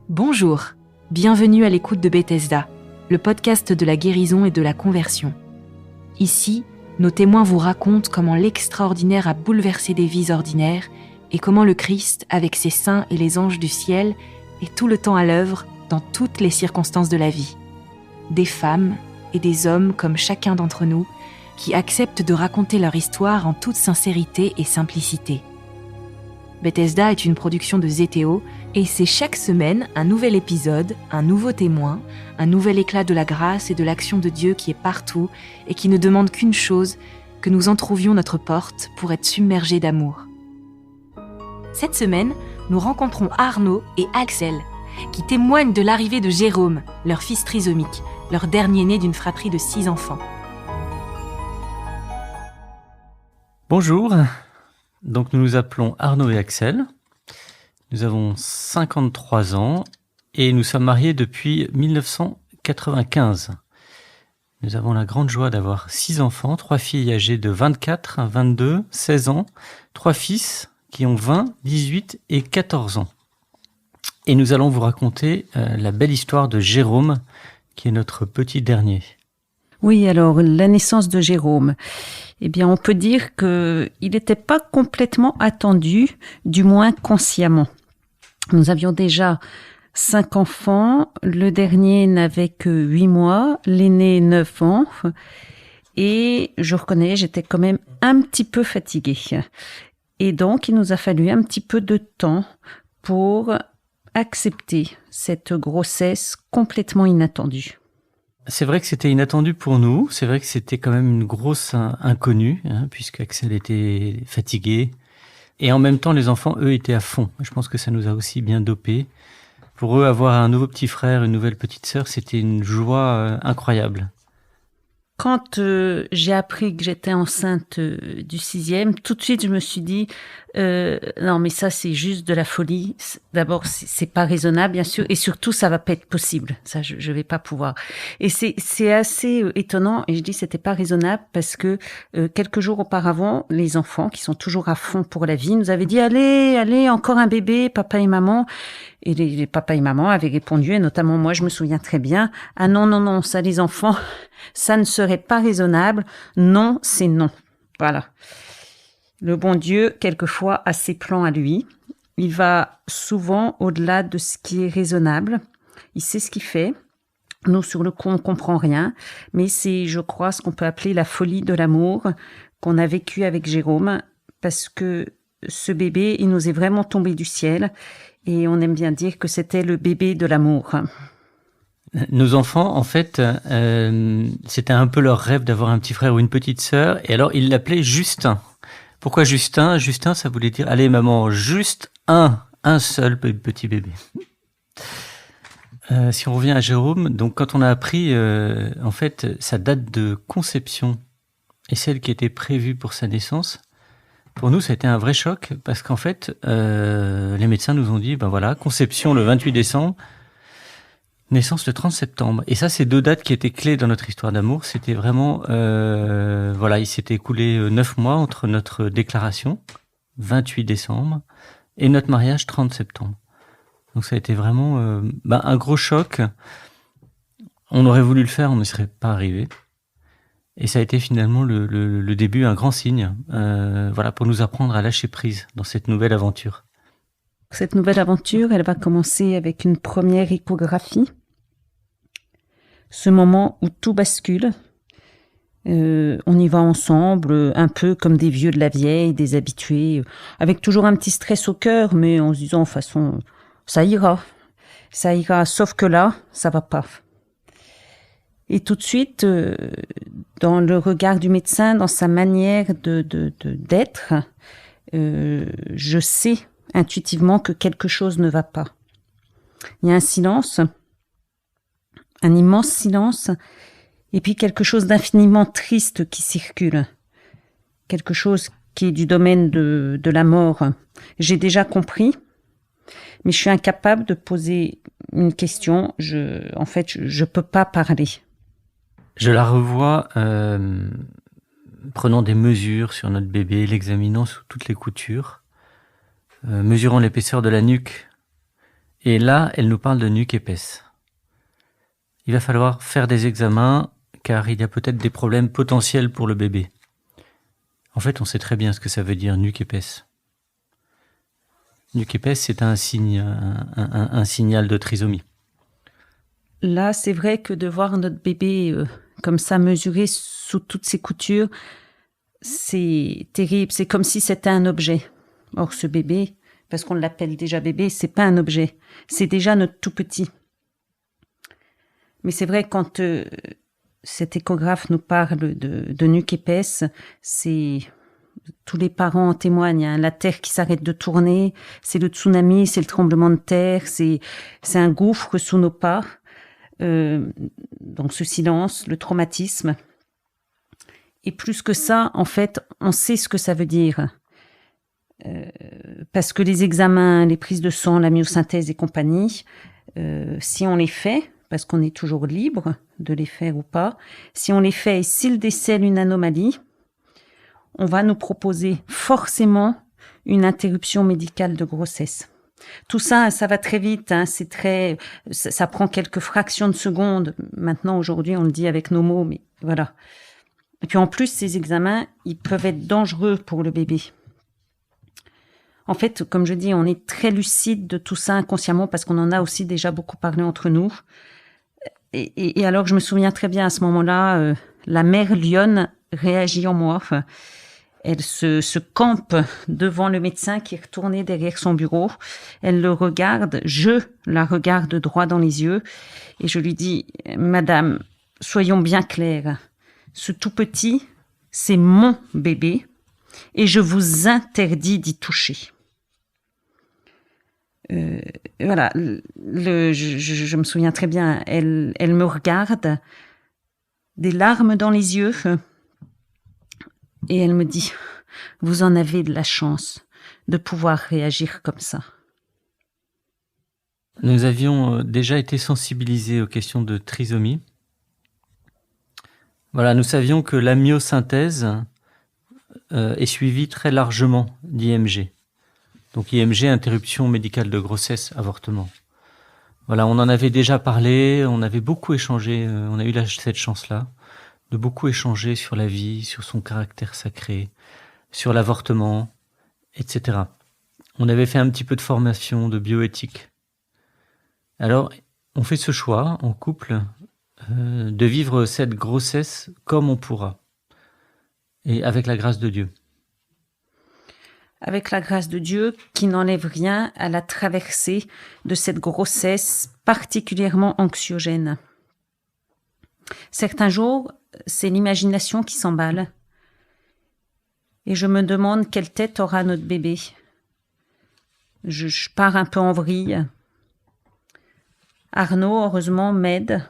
Bonjour, bienvenue à l'écoute de Bethesda, le podcast de la guérison et de la conversion. Ici, nos témoins vous racontent comment l'extraordinaire a bouleversé des vies ordinaires et comment le Christ, avec ses saints et les anges du ciel, est tout le temps à l'œuvre dans toutes les circonstances de la vie. Des femmes et des hommes comme chacun d'entre nous qui acceptent de raconter leur histoire en toute sincérité et simplicité. Bethesda est une production de Zeteo et c'est chaque semaine un nouvel épisode, un nouveau témoin, un nouvel éclat de la grâce et de l'action de Dieu qui est partout et qui ne demande qu'une chose, que nous entrouvions notre porte pour être submergés d'amour. Cette semaine, nous rencontrons Arnaud et Axel qui témoignent de l'arrivée de Jérôme, leur fils trisomique, leur dernier-né d'une fratrie de 6 enfants. Bonjour, donc nous nous appelons Arnaud et Axel. Nous avons 53 ans et nous sommes mariés depuis 1995. Nous avons la grande joie d'avoir 6 enfants, 3 filles âgées de 24, 22, 16 ans, 3 fils qui ont 20, 18 et 14 ans. Et nous allons vous raconter la belle histoire de Jérôme, qui est notre petit dernier. Oui, alors la naissance de Jérôme, eh bien on peut dire qu'il n'était pas complètement attendu, du moins consciemment. Nous avions déjà 5 enfants, le dernier n'avait que 8 mois, l'aîné 9 ans, et je reconnais, j'étais quand même un petit peu fatiguée. Et donc il nous a fallu un petit peu de temps pour accepter cette grossesse complètement inattendue. C'est vrai que c'était inattendu pour nous, c'est vrai que c'était quand même une grosse inconnue, puisque Axel était fatigué. Et en même temps, les enfants, eux, étaient à fond. Je pense que ça nous a aussi bien dopés. Pour eux, avoir un nouveau petit frère, une nouvelle petite sœur, c'était une joie incroyable. Quand j'ai appris que j'étais enceinte du 6e, tout de suite je me suis dit non mais ça c'est juste de la folie. D'abord c'est pas raisonnable bien sûr et surtout ça va pas être possible. Ça je vais pas pouvoir. Et c'est assez étonnant et je dis c'était pas raisonnable parce que quelques jours auparavant les enfants qui sont toujours à fond pour la vie nous avaient dit allez encore un bébé papa et maman. Et les papas et maman avaient répondu, et notamment moi, je me souviens très bien, ah non, ça les enfants, ça ne serait pas raisonnable. Non, c'est non. Voilà. Le bon Dieu, quelquefois, a ses plans à lui. Il va souvent au-delà de ce qui est raisonnable. Il sait ce qu'il fait. Nous, sur le coup, on comprend rien. Mais c'est, je crois, ce qu'on peut appeler la folie de l'amour qu'on a vécu avec Jérôme. Parce que ce bébé, il nous est vraiment tombé du ciel. Et on aime bien dire que c'était le bébé de l'amour. Nos enfants, en fait, c'était un peu leur rêve d'avoir un petit frère ou une petite sœur. Et alors, ils l'appelaient Justin. Pourquoi Justin ? Justin, ça voulait dire, allez maman, juste un seul petit bébé. Si on revient à Jérôme, donc quand on a appris, en fait, sa date de conception et celle qui était prévue pour sa naissance, pour nous, ça a été un vrai choc parce qu'en fait, les médecins nous ont dit, ben voilà, conception le 28 décembre, naissance le 30 septembre. Et ça, c'est 2 dates qui étaient clés dans notre histoire d'amour. C'était vraiment, voilà, il s'était écoulé 9 mois entre notre déclaration, 28 décembre, et notre mariage, 30 septembre. Donc ça a été vraiment un gros choc. On aurait voulu le faire, on ne serait pas arrivé. Et ça a été finalement le début, un grand signe, voilà, pour nous apprendre à lâcher prise dans cette nouvelle aventure. Cette nouvelle aventure, elle va commencer avec une première échographie. Ce moment où tout bascule. On y va ensemble, un peu comme des vieux de la vieille, des habitués, avec toujours un petit stress au cœur, mais en se disant, de toute façon, ça ira, sauf que là, ça va pas. Et tout de suite, dans le regard du médecin, dans sa manière d'être, je sais intuitivement que quelque chose ne va pas. Il y a un silence, un immense silence, et puis quelque chose d'infiniment triste qui circule. quelque chose qui est du domaine de la mort. J'ai déjà compris, mais je suis incapable de poser une question. Je peux pas parler. Je la revois, prenant des mesures sur notre bébé, l'examinant sous toutes les coutures, mesurant l'épaisseur de la nuque. Et là, elle nous parle de nuque épaisse. Il va falloir faire des examens, car il y a peut-être des problèmes potentiels pour le bébé. En fait, on sait très bien ce que ça veut dire, nuque épaisse. Nuque épaisse, c'est un signe, un signal de trisomie. Là, c'est vrai que de voir notre bébé comme ça mesuré sous toutes ses coutures, c'est terrible. C'est comme si c'était un objet. Or, ce bébé, parce qu'on l'appelle déjà bébé, c'est pas un objet. C'est déjà notre tout petit. Mais c'est vrai, quand cet échographe nous parle de nuque épaisse, tous les parents en témoignent, hein. La terre qui s'arrête de tourner, c'est le tsunami, c'est le tremblement de terre, c'est un gouffre sous nos pas. Donc ce silence, le traumatisme. Et plus que ça, en fait, on sait ce que ça veut dire. Parce que les examens, les prises de sang, la myosynthèse et compagnie, si on les fait, parce qu'on est toujours libre de les faire ou pas, si on les fait et s'ils décèlent une anomalie, on va nous proposer forcément une interruption médicale de grossesse. Tout ça, ça va très vite, hein, ça prend quelques fractions de secondes. Maintenant, aujourd'hui, on le dit avec nos mots, mais voilà. Et puis en plus, ces examens, ils peuvent être dangereux pour le bébé. En fait, comme je dis, on est très lucide de tout ça inconsciemment parce qu'on en a aussi déjà beaucoup parlé entre nous. Et alors, je me souviens très bien à ce moment-là, la mère lionne réagit en moi. Elle se campe devant le médecin qui est retourné derrière son bureau. Elle le regarde, je la regarde droit dans les yeux et je lui dis « Madame, soyons bien clairs, ce tout petit, c'est mon bébé et je vous interdis d'y toucher. » Voilà, je me souviens très bien, elle me regarde, des larmes dans les yeux, et elle me dit « Vous en avez de la chance de pouvoir réagir comme ça. » Nous avions déjà été sensibilisés aux questions de trisomie. Voilà, nous savions que la myosynthèse est suivie très largement d'IMG. Donc IMG, interruption médicale de grossesse, avortement. Voilà, on en avait déjà parlé, on avait beaucoup échangé, on a eu cette chance-là, de beaucoup échanger sur la vie, sur son caractère sacré, sur l'avortement, etc. On avait fait un petit peu de formation de bioéthique. Alors, on fait ce choix en couple de vivre cette grossesse comme on pourra, et avec la grâce de Dieu. Avec la grâce de Dieu qui n'enlève rien à la traversée de cette grossesse particulièrement anxiogène. Certains jours, c'est l'imagination qui s'emballe. Et je me demande quelle tête aura notre bébé. Je pars un peu en vrille. Arnaud, heureusement, m'aide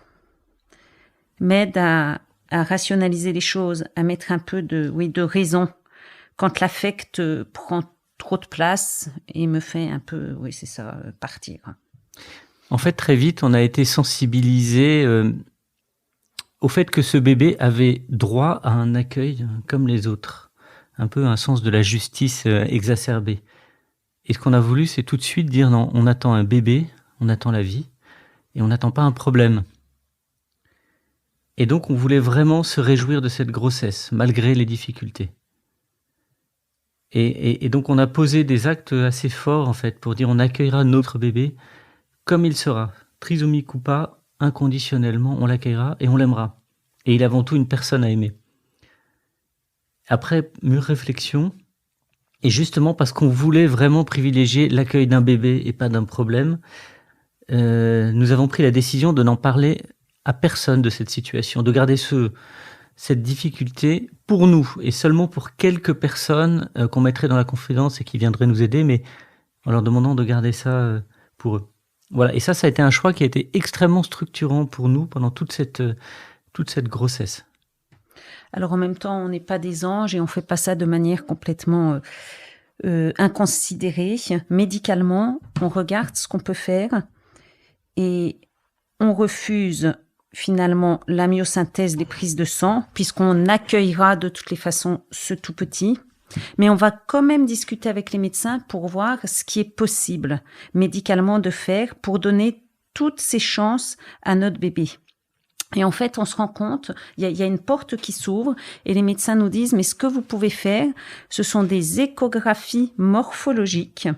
à rationaliser les choses, à mettre un peu de raison quand l'affect prend trop de place et me fait un peu, partir. En fait, très vite, on a été sensibilisés au fait que ce bébé avait droit à un accueil comme les autres, un peu un sens de la justice exacerbé. Et ce qu'on a voulu, c'est tout de suite dire non, on attend un bébé, on attend la vie, et on n'attend pas un problème. Et donc, on voulait vraiment se réjouir de cette grossesse, malgré les difficultés. Et donc, on a posé des actes assez forts, en fait, pour dire on accueillera notre bébé comme il sera. Trisomique ou pas, inconditionnellement, on l'accueillera et on l'aimera. Et il est avant tout une personne à aimer. Après mûre réflexion, et justement parce qu'on voulait vraiment privilégier l'accueil d'un bébé et pas d'un problème, nous avons pris la décision de n'en parler à personne de cette situation, de garder cette difficulté pour nous et seulement pour quelques personnes qu'on mettrait dans la confidence et qui viendraient nous aider, mais en leur demandant de garder ça pour eux. Voilà, et ça a été un choix qui a été extrêmement structurant pour nous pendant toute cette grossesse. Alors en même temps, on n'est pas des anges et on fait pas ça de manière complètement inconsidérée. Médicalement, on regarde ce qu'on peut faire et on refuse finalement la myosynthèse des prises de sang, puisqu'on accueillera de toutes les façons ce tout petit. Mais on va quand même discuter avec les médecins pour voir ce qui est possible médicalement de faire pour donner toutes ces chances à notre bébé. Et en fait, on se rend compte, il y a une porte qui s'ouvre et les médecins nous disent, mais ce que vous pouvez faire, ce sont des échographies morphologiques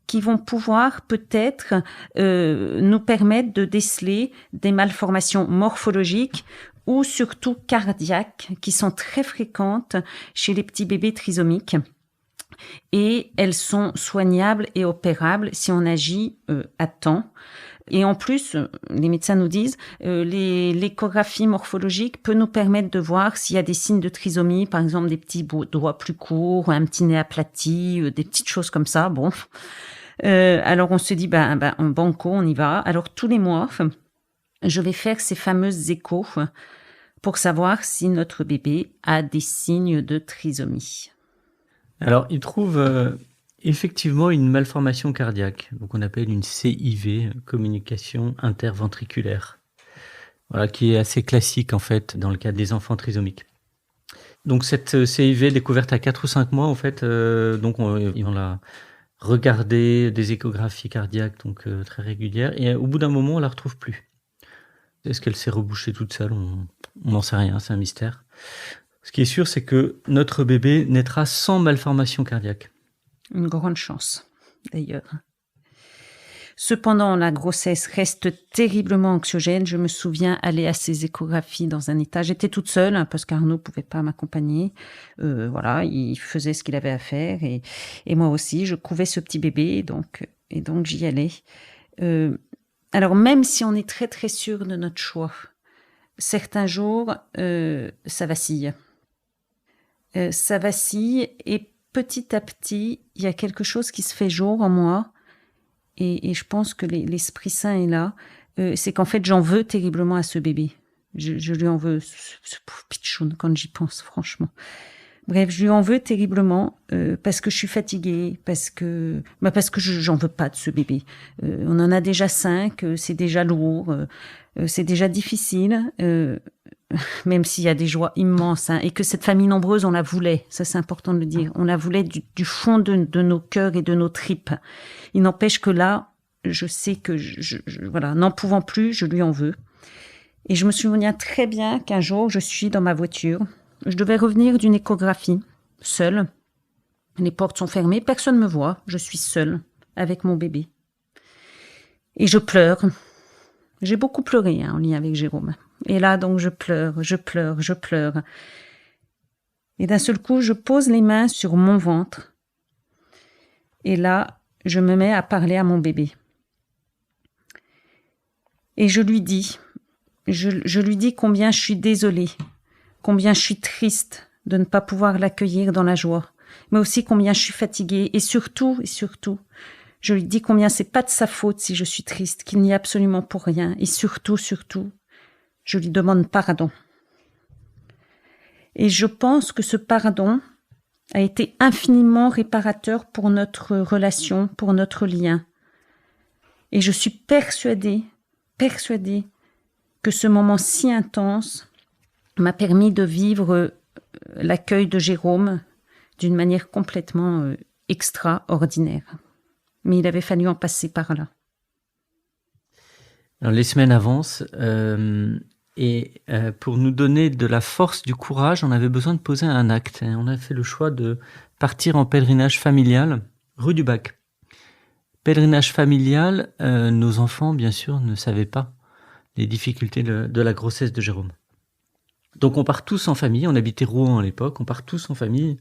qui vont pouvoir peut-être nous permettre de déceler des malformations morphologiques ou surtout cardiaques qui sont très fréquentes chez les petits bébés trisomiques. Et elles sont soignables et opérables si on agit à temps. Et en plus, les médecins nous disent, l'échographie morphologique peut nous permettre de voir s'il y a des signes de trisomie, par exemple des petits doigts plus courts, un petit nez aplati, des petites choses comme ça. Bon, alors on se dit, en banco, on y va. Alors tous les mois, je vais faire ces fameuses échos pour savoir si notre bébé a des signes de trisomie. Alors, il trouve effectivement une malformation cardiaque, donc on appelle une CIV, communication interventriculaire, voilà, qui est assez classique en fait dans le cas des enfants trisomiques. Donc cette CIV découverte à 4 ou 5 mois, en fait, ils vont la regarder des échographies cardiaques donc très régulières, et au bout d'un moment, on la retrouve plus. Est-ce qu'elle s'est rebouchée toute seule? On n'en sait rien, c'est un mystère. Ce qui est sûr, c'est que notre bébé naîtra sans malformation cardiaque. Une grande chance, d'ailleurs. Cependant, la grossesse reste terriblement anxiogène. Je me souviens aller à ces échographies dans un état. J'étais toute seule parce qu'Arnaud pouvait pas m'accompagner. Voilà, il faisait ce qu'il avait à faire et moi aussi, je couvais ce petit bébé et donc j'y allais. Alors même si on est très très sûr de notre choix, certains jours ça vacille. Ça vacille et petit à petit, il y a quelque chose qui se fait jour en moi et je pense que l'Esprit Saint est là. C'est qu'en fait, j'en veux terriblement à ce bébé. Je lui en veux, ce pauvre pitchoun, quand j'y pense, franchement. Bref, je lui en veux terriblement parce que je suis fatiguée, parce que j'en veux pas de ce bébé. On en a déjà 5, c'est déjà lourd, c'est déjà difficile. Même s'il y a des joies immenses, et que cette famille nombreuse, on la voulait, ça c'est important de le dire, on la voulait du fond de nos cœurs et de nos tripes. Il n'empêche que là, je sais que, voilà, n'en pouvant plus, je lui en veux. Et je me souviens très bien qu'un jour, je suis dans ma voiture, je devais revenir d'une échographie, seule. Les portes sont fermées, personne ne me voit, je suis seule avec mon bébé. Et je pleure. J'ai beaucoup pleuré en lien avec Jérôme. Et là, donc, je pleure. Et d'un seul coup, je pose les mains sur mon ventre. Et là, je me mets à parler à mon bébé. Et je lui dis combien je suis désolée, combien je suis triste de ne pas pouvoir l'accueillir dans la joie, mais aussi combien je suis fatiguée. Et surtout, je lui dis combien c'est pas de sa faute si je suis triste, qu'il n'y a absolument pour rien. Et surtout, je lui demande pardon. Et je pense que ce pardon a été infiniment réparateur pour notre relation, pour notre lien. Et je suis persuadée que ce moment si intense m'a permis de vivre l'accueil de Jérôme d'une manière complètement extraordinaire. Mais il avait fallu en passer par là. Alors, les semaines avancent et pour nous donner de la force, du courage, on avait besoin de poser un acte. On a fait le choix de partir en pèlerinage familial rue du Bac. Pèlerinage familial, nos enfants, bien sûr, ne savaient pas les difficultés de la grossesse de Jérôme. Donc on part tous en famille, on habitait Rouen à l'époque, on part tous en famille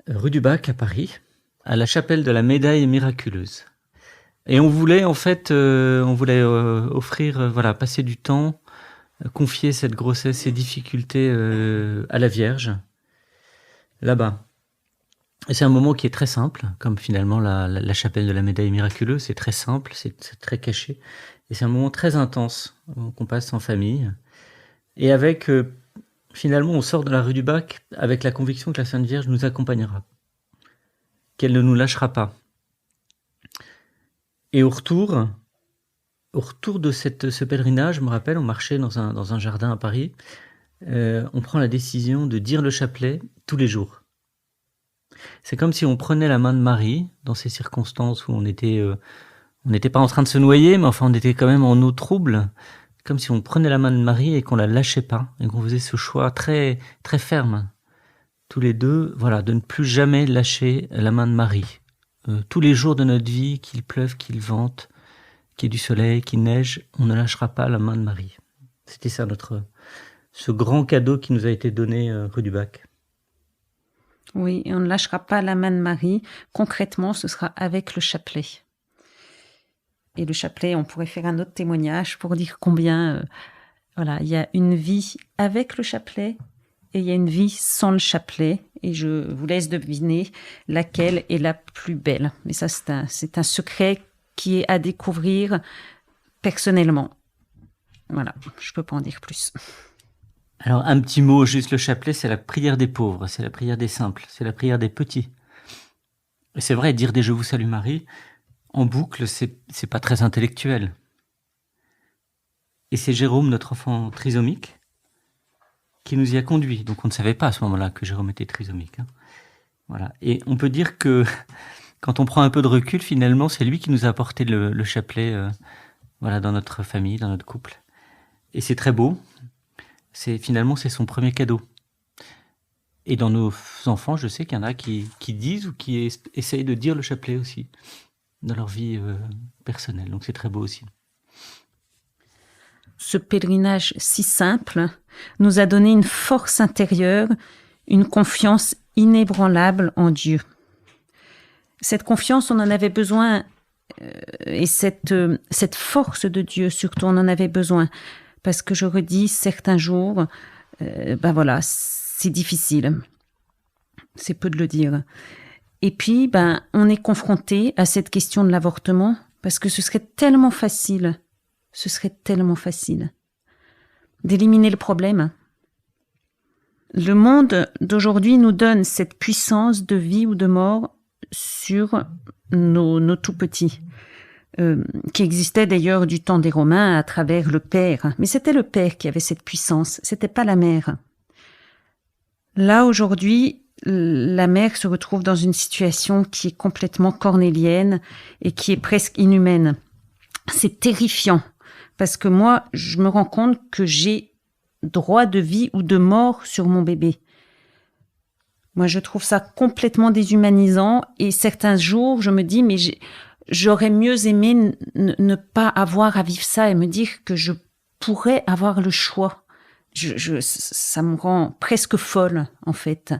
rue du Bac à Paris, à la chapelle de la Médaille miraculeuse. Et on voulait offrir, passer du temps, confier cette grossesse, ces difficultés à la Vierge, là-bas. Et c'est un moment qui est très simple, comme finalement la chapelle de la Médaille miraculeuse, c'est très simple, c'est très caché. Et c'est un moment très intense qu'on passe en famille. Et avec finalement, on sort de la rue du Bac avec la conviction que la Sainte Vierge nous accompagnera, qu'elle ne nous lâchera pas. Et au retour de ce pèlerinage, je me rappelle, on marchait dans un jardin à Paris, on prend la décision de dire le chapelet tous les jours. C'est comme si on prenait la main de Marie dans ces circonstances où on n'était pas en train de se noyer, mais enfin on était quand même en eau trouble, comme si on prenait la main de Marie et qu'on la lâchait pas, et qu'on faisait ce choix très, très ferme, tous les deux, voilà, de ne plus jamais lâcher la main de Marie. Tous les jours de notre vie, qu'il pleuve, qu'il vente, qu'il y ait du soleil, qu'il neige, on ne lâchera pas la main de Marie. C'était ça ce grand cadeau qui nous a été donné rue du Bac. Oui, et on ne lâchera pas la main de Marie. Concrètement, ce sera avec le chapelet. Et le chapelet, on pourrait faire un autre témoignage pour dire combien, il y a une vie avec le chapelet et il y a une vie sans le chapelet. Et je vous laisse deviner laquelle est la plus belle. Mais ça, c'est un secret qui est à découvrir personnellement. Voilà, je peux pas en dire plus. Alors, un petit mot, juste le chapelet, c'est la prière des pauvres, c'est la prière des simples, c'est la prière des petits. Et c'est vrai, dire des Je vous salue Marie, en boucle, c'est pas très intellectuel. Et c'est Jérôme, notre enfant trisomique, qui nous y a conduits. Donc on ne savait pas à ce moment-là que Jérôme était trisomique. Voilà. Et on peut dire que quand on prend un peu de recul, finalement, c'est lui qui nous a apporté le chapelet dans notre famille, dans notre couple. Et c'est très beau. Finalement, c'est son premier cadeau. Et dans nos enfants, je sais qu'il y en a qui disent ou qui essayent de dire le chapelet aussi dans leur vie personnelle. Donc c'est très beau aussi. Ce pèlerinage si simple nous a donné une force intérieure, une confiance inébranlable en Dieu. Cette confiance, on en avait besoin, et cette force de Dieu, surtout, on en avait besoin. Parce que je redis, certains jours, c'est difficile. C'est peu de le dire. Et puis, on est confronté à cette question de l'avortement, parce que ce serait tellement facile d'éliminer le problème. Le monde d'aujourd'hui nous donne cette puissance de vie ou de mort sur nos tout-petits, qui existait d'ailleurs du temps des Romains à travers le père. Mais c'était le père qui avait cette puissance, c'était pas la mère. Là, aujourd'hui, la mère se retrouve dans une situation qui est complètement cornélienne et qui est presque inhumaine. C'est terrifiant. Parce que moi, je me rends compte que j'ai droit de vie ou de mort sur mon bébé. Moi, je trouve ça complètement déshumanisant et certains jours, je me dis, mais j'aurais mieux aimé ne pas avoir à vivre ça et me dire que je pourrais avoir le choix. Ça me rend presque folle, en fait.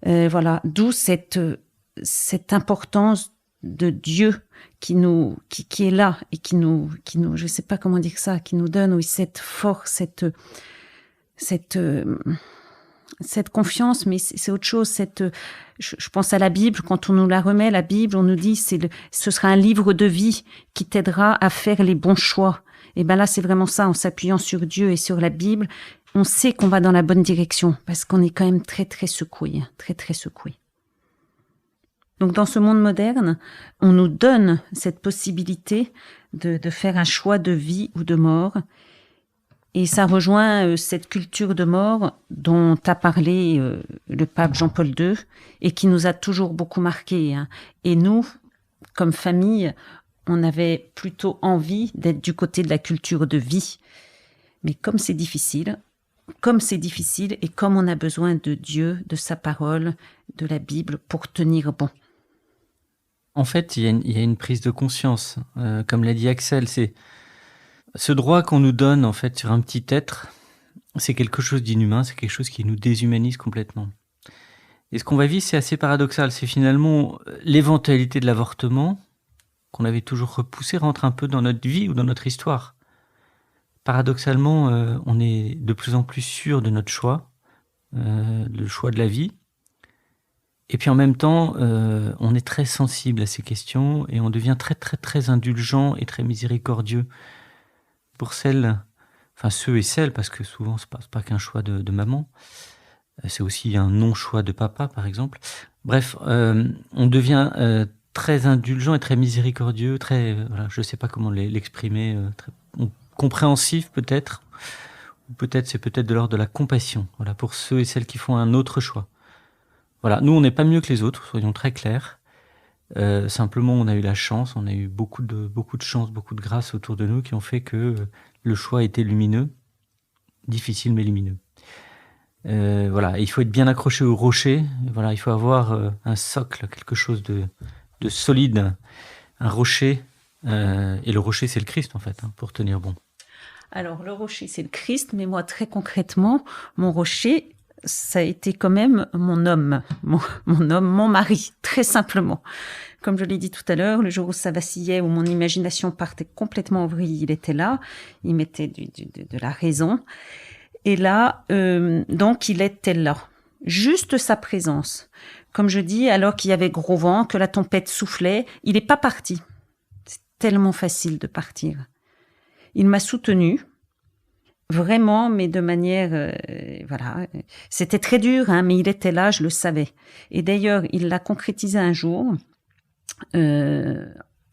D'où cette importance de Dieu qui est là et qui nous, je sais pas comment dire ça, qui nous donne, cette force, cette confiance, mais c'est autre chose. Je pense à la Bible, quand on nous la remet, la Bible, on nous dit ce sera un livre de vie qui t'aidera à faire les bons choix. Et là, c'est vraiment ça, en s'appuyant sur Dieu et sur la Bible, on sait qu'on va dans la bonne direction, parce qu'on est quand même très, très secoué, très, très secoué. Donc, dans ce monde moderne, on nous donne cette possibilité de faire un choix de vie ou de mort. Et ça rejoint cette culture de mort dont a parlé le pape Jean-Paul II et qui nous a toujours beaucoup marqué. Et nous, comme famille, on avait plutôt envie d'être du côté de la culture de vie. Mais comme c'est difficile et comme on a besoin de Dieu, de sa parole, de la Bible pour tenir bon. En fait, il y a une prise de conscience. Comme l'a dit Axel, c'est ce droit qu'on nous donne en fait sur un petit être, c'est quelque chose d'inhumain, c'est quelque chose qui nous déshumanise complètement. Et ce qu'on va vivre, c'est assez paradoxal. C'est finalement l'éventualité de l'avortement qu'on avait toujours repoussé rentre un peu dans notre vie ou dans notre histoire. Paradoxalement, on est de plus en plus sûr de notre choix, le choix de la vie. Et puis en même temps, on est très sensible à ces questions et on devient très très très indulgent et très miséricordieux pour celles enfin ceux et celles, parce que souvent c'est pas qu'un choix de maman, c'est aussi un non-choix de papa, par exemple. Bref, on devient très indulgent et très miséricordieux, très, voilà, je sais pas comment l'exprimer, très compréhensif peut-être, ou peut-être c'est peut-être de l'ordre de la compassion, voilà, pour ceux et celles qui font un autre choix. Voilà, nous on n'est pas mieux que les autres, soyons très clairs. Simplement, on a eu la chance, on a eu beaucoup de chance, beaucoup de grâce autour de nous qui ont fait que le choix était lumineux, difficile mais lumineux. Voilà, et il faut être bien accroché au rocher. Voilà, il faut avoir un socle, quelque chose de solide, un rocher. Et le rocher, c'est le Christ en fait, pour tenir bon. Alors le rocher, c'est le Christ, mais moi très concrètement, mon rocher, ça a été quand même mon homme, mon mari, très simplement. Comme je l'ai dit tout à l'heure, le jour où ça vacillait, où mon imagination partait complètement en vrille, il était là, il mettait de la raison. Et là, donc il était là, juste sa présence. Comme je dis, alors qu'il y avait gros vent, que la tempête soufflait, il n'est pas parti. C'est tellement facile de partir. Il m'a soutenue. Vraiment, mais de manière, voilà, c'était très dur, hein, mais il était là, je le savais. Et d'ailleurs, il l'a concrétisé un jour.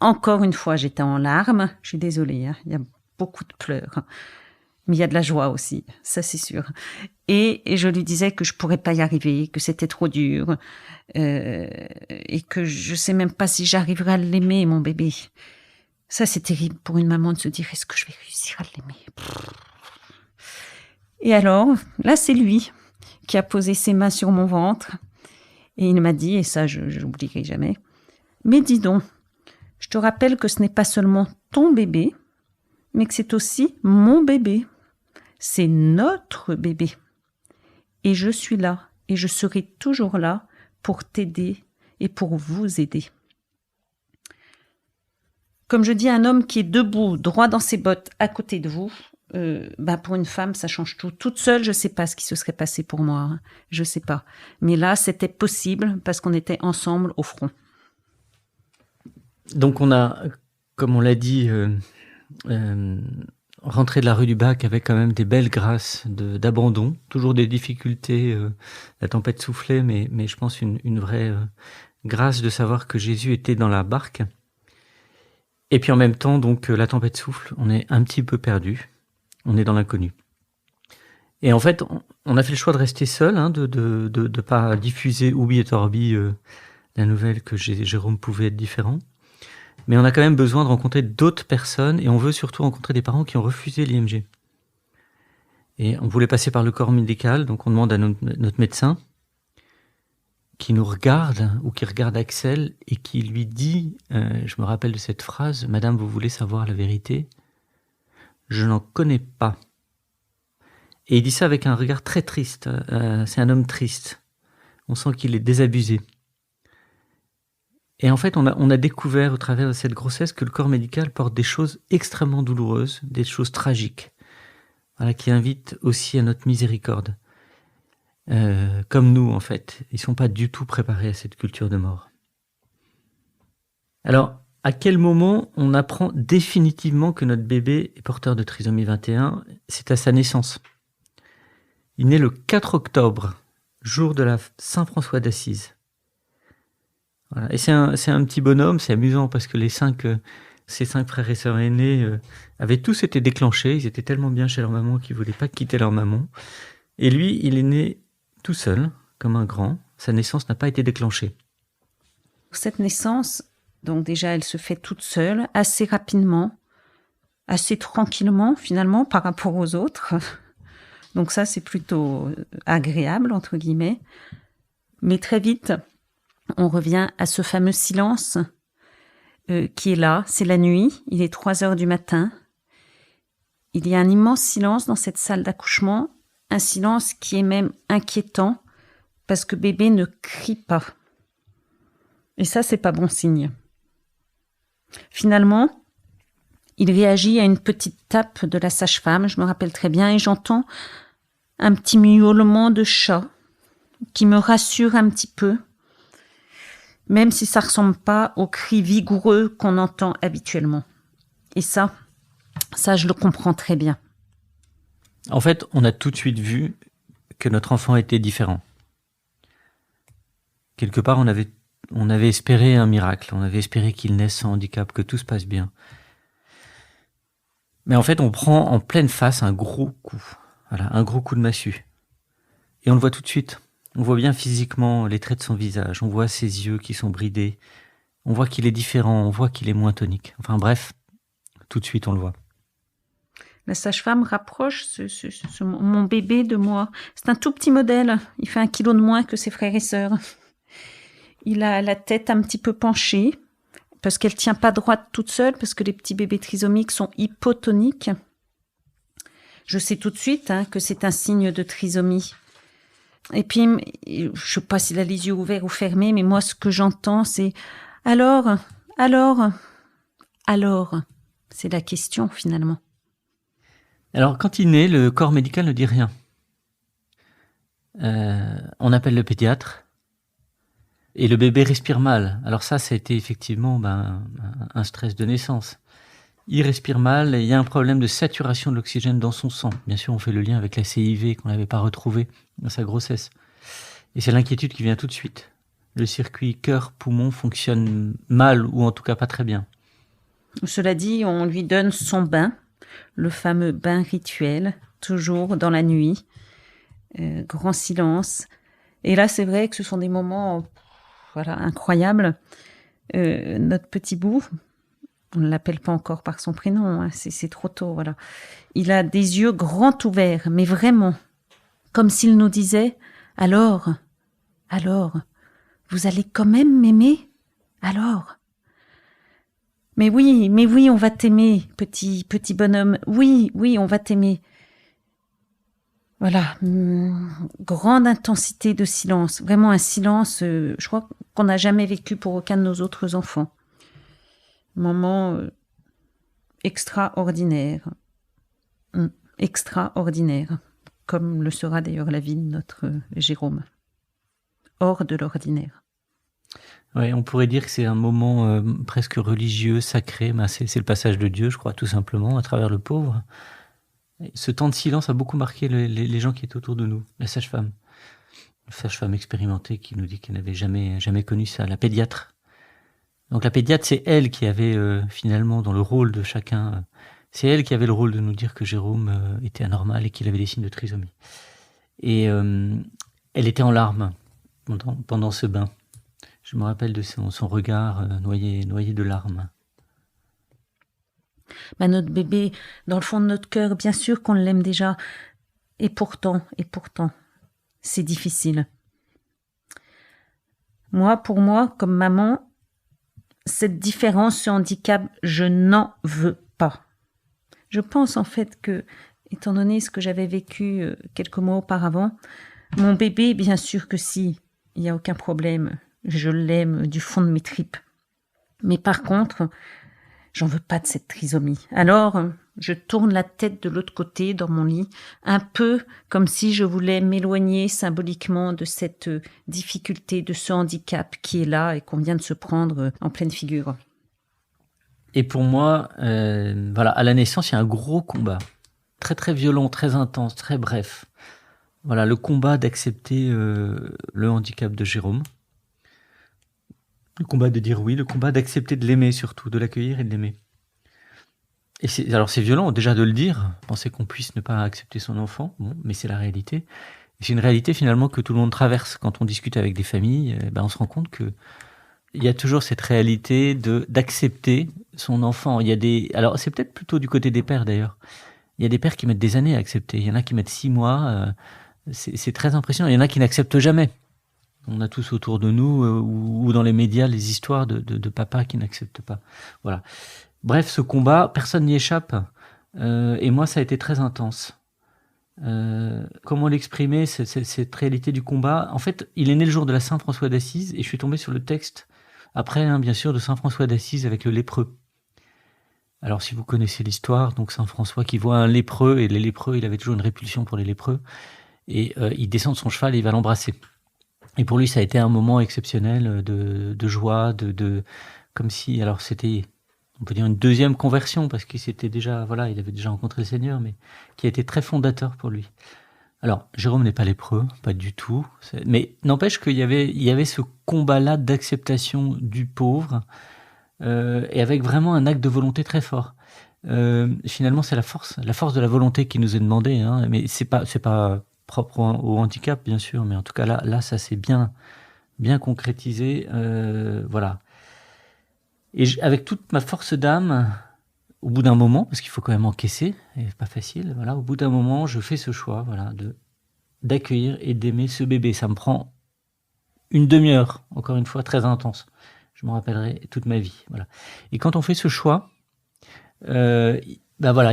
Encore une fois, j'étais en larmes. Je suis désolée, hein, il y a beaucoup de pleurs, mais il y a de la joie aussi, ça c'est sûr. Et je lui disais que je pourrais pas y arriver, que c'était trop dur, et que je sais même pas si j'arriverai à l'aimer, mon bébé. Ça, c'est terrible pour une maman de se dire, est-ce que je vais réussir à l'aimer? Et alors, là, c'est lui qui a posé ses mains sur mon ventre et il m'a dit, et ça, je n'oublierai jamais, mais dis donc, je te rappelle que ce n'est pas seulement ton bébé, mais que c'est aussi mon bébé. C'est notre bébé. Et je suis là et je serai toujours là pour t'aider et pour vous aider. Comme je dis, un homme qui est debout, droit dans ses bottes, à côté de vous, pour une femme, ça change tout. Toute seule, je ne sais pas ce qui se serait passé pour moi. Hein. Je ne sais pas. Mais là, c'était possible parce qu'on était ensemble au front. Donc on a, comme on l'a dit, rentré de la rue du Bac avec quand même des belles grâces d'abandon. Toujours des difficultés, la tempête soufflait, mais je pense une vraie grâce de savoir que Jésus était dans la barque. Et puis en même temps, donc la tempête souffle, on est un petit peu perdu. On est dans l'inconnu. Et en fait, on a fait le choix de rester seul, hein, de pas diffuser oubi et torbi la nouvelle que Jérôme pouvait être différent. Mais on a quand même besoin de rencontrer d'autres personnes et on veut surtout rencontrer des parents qui ont refusé l'IMG. Et on voulait passer par le corps médical, donc on demande à notre médecin qui nous regarde ou qui regarde Axel et qui lui dit, je me rappelle de cette phrase, « Madame, vous voulez savoir la vérité ? Je n'en connais pas. » Et il dit ça avec un regard très triste. C'est un homme triste. On sent qu'il est désabusé. Et en fait, on a découvert au travers de cette grossesse que le corps médical porte des choses extrêmement douloureuses, des choses tragiques, voilà, qui invitent aussi à notre miséricorde. Comme nous, en fait. Ils ne sont pas du tout préparés à cette culture de mort. Alors, à quel moment on apprend définitivement que notre bébé est porteur de trisomie 21 ? C'est à sa naissance. Il naît le 4 octobre, jour de la Saint-François d'Assise. Voilà. Et c'est un petit bonhomme, c'est amusant parce que ses 5 frères et sœurs aînés avaient tous été déclenchés. Ils étaient tellement bien chez leur maman qu'ils ne voulaient pas quitter leur maman. Et lui, il est né tout seul, comme un grand. Sa naissance n'a pas été déclenchée. Cette naissance, donc déjà, elle se fait toute seule, assez rapidement, assez tranquillement finalement par rapport aux autres. Donc ça, c'est plutôt agréable, entre guillemets. Mais très vite, on revient à ce fameux silence qui est là. C'est la nuit, il est 3h du matin. Il y a un immense silence dans cette salle d'accouchement, un silence qui est même inquiétant parce que bébé ne crie pas. Et ça, c'est pas bon signe. Finalement, il réagit à une petite tape de la sage-femme, je me rappelle très bien, et j'entends un petit miaulement de chat qui me rassure un petit peu, même si ça ressemble pas aux cris vigoureux qu'on entend habituellement. Et ça, je le comprends très bien. En fait, on a tout de suite vu que notre enfant était différent. Quelque part, on avait espéré un miracle, on avait espéré qu'il naisse sans handicap, que tout se passe bien. Mais en fait, on prend en pleine face un gros coup. Voilà, un gros coup de massue. Et on le voit tout de suite. On voit bien physiquement les traits de son visage, on voit ses yeux qui sont bridés, on voit qu'il est différent, on voit qu'il est moins tonique. Enfin bref, tout de suite on le voit. La sage-femme rapproche mon bébé de moi. C'est un tout petit modèle. Il fait 1 kilo de moins que ses frères et sœurs. Il a la tête un petit peu penchée parce qu'elle tient pas droite toute seule, parce que les petits bébés trisomiques sont hypotoniques. Je sais tout de suite que c'est un signe de trisomie. Et puis, je sais pas s'il a les yeux ouverts ou fermés, mais moi, ce que j'entends, c'est « alors ». C'est la question, finalement. Alors, quand il naît, le corps médical ne dit rien. On appelle le pédiatre et le bébé respire mal. Alors ça a été effectivement un stress de naissance. Il respire mal et il y a un problème de saturation de l'oxygène dans son sang. Bien sûr, on fait le lien avec la CIV qu'on n'avait pas retrouvée dans sa grossesse. Et c'est l'inquiétude qui vient tout de suite. Le circuit cœur-poumon fonctionne mal ou en tout cas pas très bien. Cela dit, on lui donne son bain, le fameux bain rituel, toujours dans la nuit, grand silence. Et là, c'est vrai que ce sont des moments incroyables. Notre petit bout, on ne l'appelle pas encore par son prénom, c'est trop tôt. Voilà. Il a des yeux grands ouverts, mais vraiment, comme s'il nous disait « Alors, vous allez quand même m'aimer ? Alors ?» Mais oui, on va t'aimer, petit bonhomme. Oui, on va t'aimer. Voilà, grande intensité de silence. Vraiment un silence, je crois qu'on n'a jamais vécu pour aucun de nos autres enfants. Moment extraordinaire. Extraordinaire. Comme le sera d'ailleurs la vie de notre Jérôme. Hors de l'ordinaire. Oui, on pourrait dire que c'est un moment presque religieux, sacré. C'est le passage de Dieu, je crois, tout simplement, à travers le pauvre. Et ce temps de silence a beaucoup marqué les gens qui étaient autour de nous. La sage-femme. La sage-femme expérimentée qui nous dit qu'elle n'avait jamais connu ça. La pédiatre. Donc la pédiatre, c'est elle qui avait finalement, dans le rôle de chacun, c'est elle qui avait le rôle de nous dire que Jérôme était anormal et qu'il avait des signes de trisomie. Et elle était en larmes pendant ce bain. Je me rappelle de son regard noyé de larmes. Notre bébé, dans le fond de notre cœur, bien sûr qu'on l'aime déjà. Et pourtant, c'est difficile. Pour moi, comme maman, cette différence, ce handicap, je n'en veux pas. Je pense en fait que, étant donné ce que j'avais vécu quelques mois auparavant, mon bébé, bien sûr que si, il n'y a aucun problème. Je l'aime du fond de mes tripes. Mais par contre, j'en veux pas de cette trisomie. Alors, je tourne la tête de l'autre côté dans mon lit, un peu comme si je voulais m'éloigner symboliquement de cette difficulté, de ce handicap qui est là et qu'on vient de se prendre en pleine figure. Et pour moi, à la naissance, il y a un gros combat. Très très violent, très intense, très bref. Voilà, le combat d'accepter le handicap de Jérôme. Le combat de dire oui, le combat d'accepter de l'aimer surtout, de l'accueillir et de l'aimer. Et c'est violent déjà de le dire, penser qu'on puisse ne pas accepter son enfant, mais c'est la réalité. Et c'est une réalité finalement que tout le monde traverse. Quand on discute avec des familles, on se rend compte que il y a toujours cette réalité d'accepter son enfant. Alors c'est peut-être plutôt du côté des pères d'ailleurs. Il y a des pères qui mettent des années à accepter. Il y en a qui mettent 6 mois. C'est très impressionnant. Il y en a qui n'acceptent jamais. On a tous autour de nous ou dans les médias les histoires de papas qui n'acceptent pas. Voilà. Bref, ce combat, personne n'y échappe. Et moi, ça a été très intense. Comment l'exprimer, cette réalité du combat? En fait, il est né le jour de la Saint-François d'Assise et je suis tombé sur le texte, après, bien sûr, de Saint-François d'Assise avec le lépreux. Alors, si vous connaissez l'histoire, donc Saint-François qui voit un lépreux, et les lépreux, il avait toujours une répulsion pour les lépreux, et il descend de son cheval et il va l'embrasser. Et pour lui, ça a été un moment exceptionnel de joie, comme si, alors c'était, on peut dire une deuxième conversion, parce qu'il s'était déjà, voilà, il avait déjà rencontré le Seigneur, mais qui a été très fondateur pour lui. Alors, Jérôme n'est pas lépreux, pas du tout, mais n'empêche qu'il y avait ce combat-là d'acceptation du pauvre, et avec vraiment un acte de volonté très fort. Finalement, c'est la force de la volonté qui nous est demandée, hein, mais c'est pas propre au handicap, bien sûr, mais en tout cas là, ça s'est bien concrétisé, voilà. Et avec toute ma force d'âme, au bout d'un moment, parce qu'il faut quand même encaisser, et c'est pas facile, voilà, au bout d'un moment, je fais ce choix, voilà, d'accueillir et d'aimer ce bébé. Ça me prend une demi-heure, encore une fois, très intense. Je m'en rappellerai toute ma vie, voilà. Et quand on fait ce choix, voilà,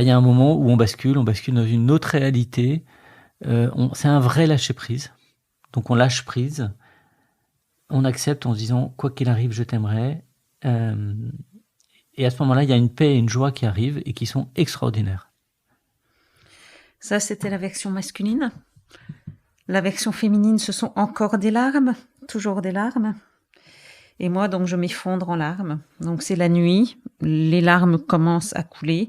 il y a un moment où on bascule dans une autre réalité. C'est un vrai lâcher prise. Donc on lâche prise, on accepte en se disant quoi qu'il arrive, je t'aimerai. Et à ce moment-là, il y a une paix et une joie qui arrivent et qui sont extraordinaires. Ça, c'était la version masculine. La version féminine, ce sont encore des larmes, toujours des larmes. Et moi, donc, je m'effondre en larmes. Donc, c'est la nuit, les larmes commencent à couler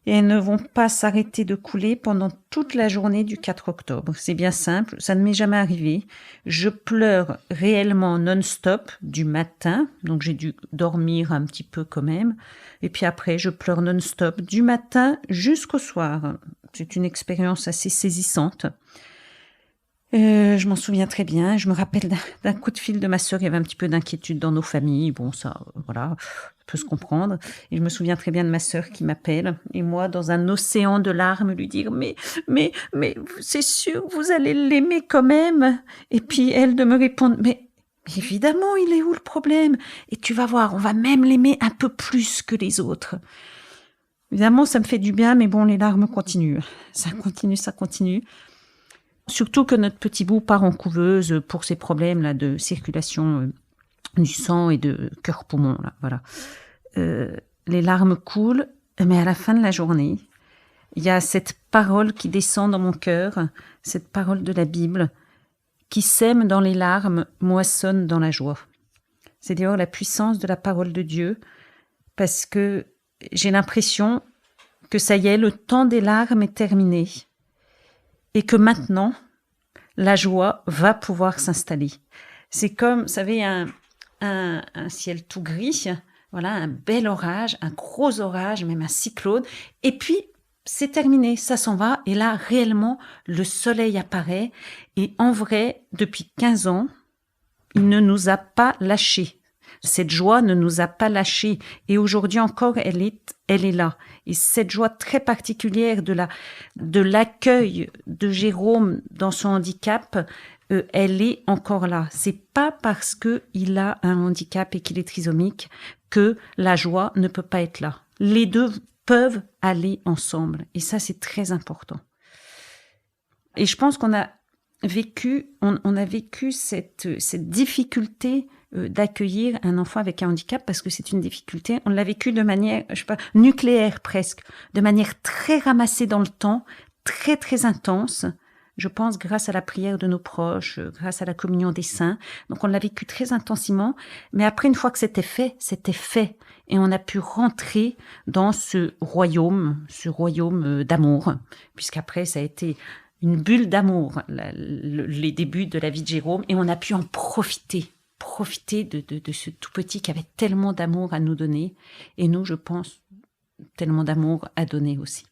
et elles ne vont pas s'arrêter de couler pendant toute la journée du 4 octobre. C'est bien simple, ça ne m'est jamais arrivé. Je pleure réellement non-stop du matin, donc j'ai dû dormir un petit peu quand même. Et puis après, je pleure non-stop du matin jusqu'au soir. C'est une expérience assez saisissante. Je m'en souviens très bien. Je me rappelle d'un coup de fil de ma sœur. Il y avait un petit peu d'inquiétude dans nos familles. Bon, ça, voilà, peut se comprendre. Et je me souviens très bien de ma sœur qui m'appelle. Et moi, dans un océan de larmes, lui dire, mais, c'est sûr, vous allez l'aimer quand même. Et puis elle de me répondre, mais évidemment, il est où le problème? Et tu vas voir, on va même l'aimer un peu plus que les autres. Évidemment, ça me fait du bien, mais bon, les larmes continuent. Ça continue. Surtout que notre petit bout part en couveuse pour ces problèmes-là de circulation du sang et de cœur-poumon. Là, voilà. Les larmes coulent, mais à la fin de la journée, il y a cette parole qui descend dans mon cœur, cette parole de la Bible, qui sème dans les larmes, moissonne dans la joie. C'est d'ailleurs la puissance de la parole de Dieu, parce que j'ai l'impression que ça y est, le temps des larmes est terminé. Et que maintenant, la joie va pouvoir s'installer. C'est comme, vous savez, un ciel tout gris, voilà, un bel orage, un gros orage, même un cyclone, et puis c'est terminé, ça s'en va, et là, réellement, le soleil apparaît, et en vrai, depuis 15 ans, il ne nous a pas lâchés. Cette joie ne nous a pas lâchés, et aujourd'hui encore, elle est là. Et cette joie très particulière de l'accueil de Jérôme dans son handicap, elle est encore là. C'est pas parce que il a un handicap et qu'il est trisomique que la joie ne peut pas être là. Les deux peuvent aller ensemble, et ça c'est très important. Et je pense qu'on a vécu, cette difficulté d'accueillir un enfant avec un handicap, parce que c'est une difficulté. On l'a vécu de manière, nucléaire presque, de manière très ramassée dans le temps, très très intense. Je pense grâce à la prière de nos proches, grâce à la communion des saints. Donc on l'a vécu très intensément. Mais après, une fois que c'était fait. Et on a pu rentrer dans ce royaume d'amour. Puisqu'après, ça a été une bulle d'amour, les débuts de la vie de Jérôme. Et on a pu en profiter de ce tout petit qui avait tellement d'amour à nous donner, et nous, je pense, tellement d'amour à donner aussi.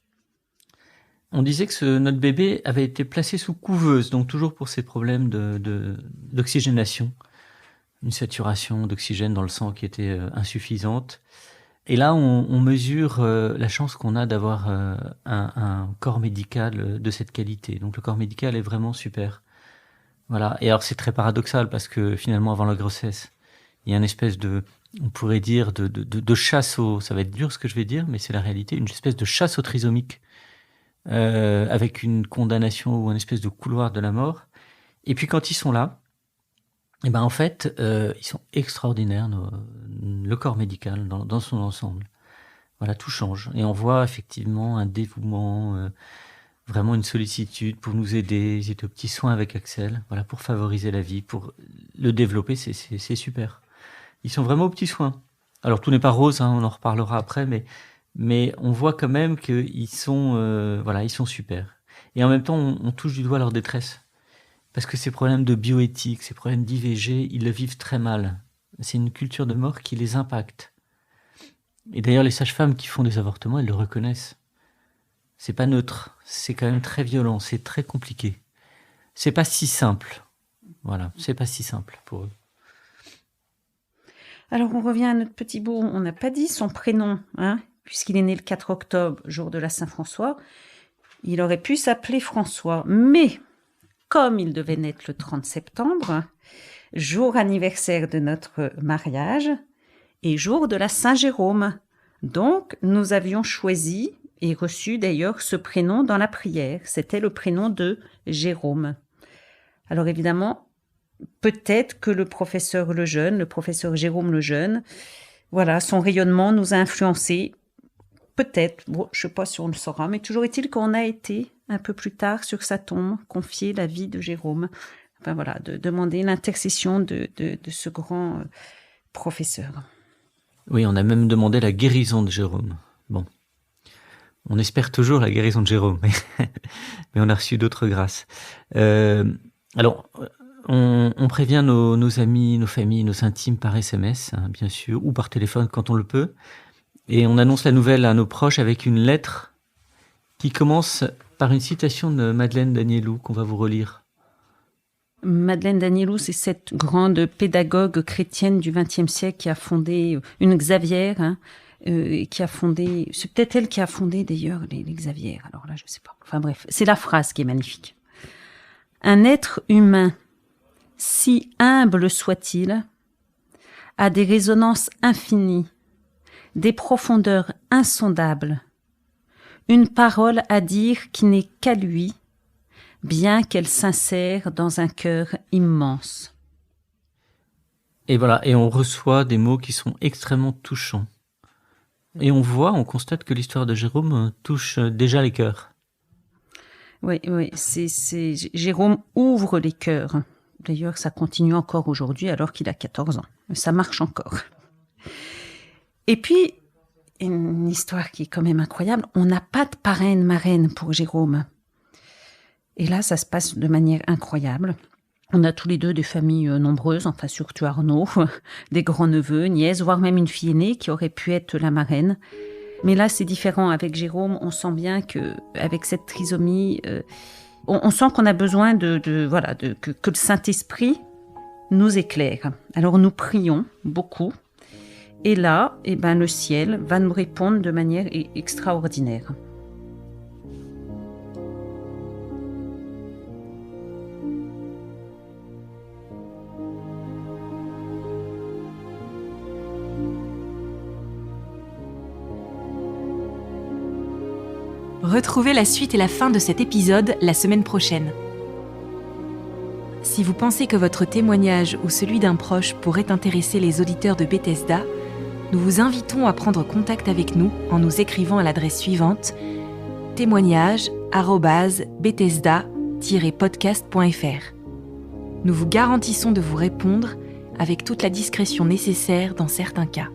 On disait que notre bébé avait été placé sous couveuse, donc toujours pour ces problèmes d'oxygénation, une saturation d'oxygène dans le sang qui était insuffisante. Et là, on mesure la chance qu'on a d'avoir un corps médical de cette qualité. Donc le corps médical est vraiment super. Voilà. Et alors c'est très paradoxal parce que finalement avant la grossesse, il y a une espèce on pourrait dire de chasse ça va être dur ce que je vais dire, mais c'est la réalité, une espèce de chasse au trisomique, avec une condamnation ou une espèce de couloir de la mort. Et puis quand ils sont là, et ben en fait, ils sont extraordinaires, le corps médical dans son ensemble. Voilà, tout change. Et on voit effectivement un dévouement, vraiment une sollicitude pour nous aider. Ils étaient aux petits soins avec Axel, voilà, pour favoriser la vie, pour le développer, c'est super. Ils sont vraiment aux petits soins. Alors tout n'est pas rose, on en reparlera après, mais on voit quand même qu'ils sont, ils sont super. Et en même temps, on touche du doigt leur détresse. Parce que ces problèmes de bioéthique, ces problèmes d'IVG, ils le vivent très mal. C'est une culture de mort qui les impacte. Et d'ailleurs, les sages-femmes qui font des avortements, elles le reconnaissent. C'est pas neutre, c'est quand même très violent, c'est très compliqué. C'est pas si simple. Voilà, c'est pas si simple pour eux. Alors, on revient à notre petit bout. On n'a pas dit son prénom, puisqu'il est né le 4 octobre, jour de la Saint-François. Il aurait pu s'appeler François, mais comme il devait naître le 30 septembre, jour anniversaire de notre mariage et jour de la Saint-Jérôme, donc nous avions choisi et reçu d'ailleurs ce prénom dans la prière. C'était le prénom de Jérôme. Alors évidemment, peut-être que le professeur Jérôme Lejeune, son rayonnement nous a influencés. Peut-être, je ne sais pas si on le saura, mais toujours est-il qu'on a été, un peu plus tard, sur sa tombe, confier la vie de Jérôme. De demander l'intercession de ce grand professeur. Oui, on a même demandé la guérison de Jérôme. Bon, on espère toujours la guérison de Jérôme, mais on a reçu d'autres grâces. Alors, on prévient nos amis, nos familles, nos intimes par SMS, bien sûr, ou par téléphone quand on le peut. Et on annonce la nouvelle à nos proches avec une lettre qui commence par une citation de Madeleine d'Agnelloux qu'on va vous relire. Madeleine d'Agnelloux, c'est cette grande pédagogue chrétienne du XXe siècle qui a fondé une Xavière, qui a fondé, c'est peut-être elle qui a fondé d'ailleurs les Xavières, alors là je sais pas. Enfin bref, c'est la phrase qui est magnifique. Un être humain, si humble soit-il, a des résonances infinies, des profondeurs insondables, une parole à dire qui n'est qu'à lui, bien qu'elle s'insère dans un cœur immense. Et voilà, et on reçoit des mots qui sont extrêmement touchants. Et on constate que l'histoire de Jérôme touche déjà les cœurs. Oui, Jérôme ouvre les cœurs. D'ailleurs, ça continue encore aujourd'hui alors qu'il a 14 ans. Ça marche encore. Et puis, une histoire qui est quand même incroyable, on n'a pas de parraine-marraine pour Jérôme. Et là, ça se passe de manière incroyable. On a tous les deux des familles nombreuses, enfin surtout Arnaud, des grands-neveux, nièces, voire même une fille aînée qui aurait pu être la marraine. Mais là, c'est différent. Avec Jérôme, on sent bien qu'avec cette trisomie, on sent qu'on a besoin que le Saint-Esprit nous éclaire. Alors nous prions beaucoup. Et là, le ciel va nous répondre de manière extraordinaire. Retrouvez la suite et la fin de cet épisode la semaine prochaine. Si vous pensez que votre témoignage ou celui d'un proche pourrait intéresser les auditeurs de Bethesda, nous vous invitons à prendre contact avec nous en nous écrivant à l'adresse suivante témoignage@bethesda-podcast.fr. Nous vous garantissons de vous répondre avec toute la discrétion nécessaire dans certains cas.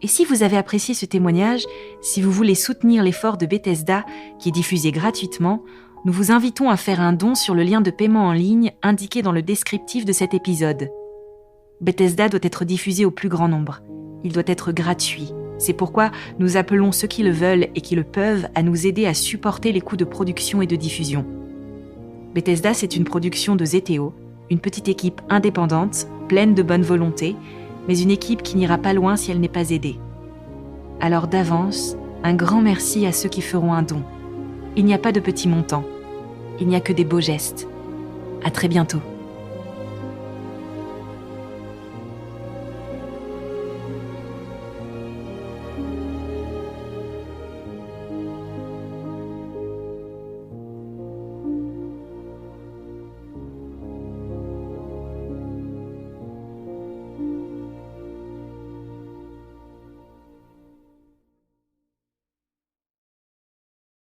Et si vous avez apprécié ce témoignage, si vous voulez soutenir l'effort de Bethesda qui est diffusé gratuitement, nous vous invitons à faire un don sur le lien de paiement en ligne indiqué dans le descriptif de cet épisode. Bethesda doit être diffusé au plus grand nombre. Il doit être gratuit. C'est pourquoi nous appelons ceux qui le veulent et qui le peuvent à nous aider à supporter les coûts de production et de diffusion. Bethesda, c'est une production de Zeteo, une petite équipe indépendante, pleine de bonne volonté, mais une équipe qui n'ira pas loin si elle n'est pas aidée. Alors d'avance, un grand merci à ceux qui feront un don. Il n'y a pas de petits montants. Il n'y a que des beaux gestes. À très bientôt.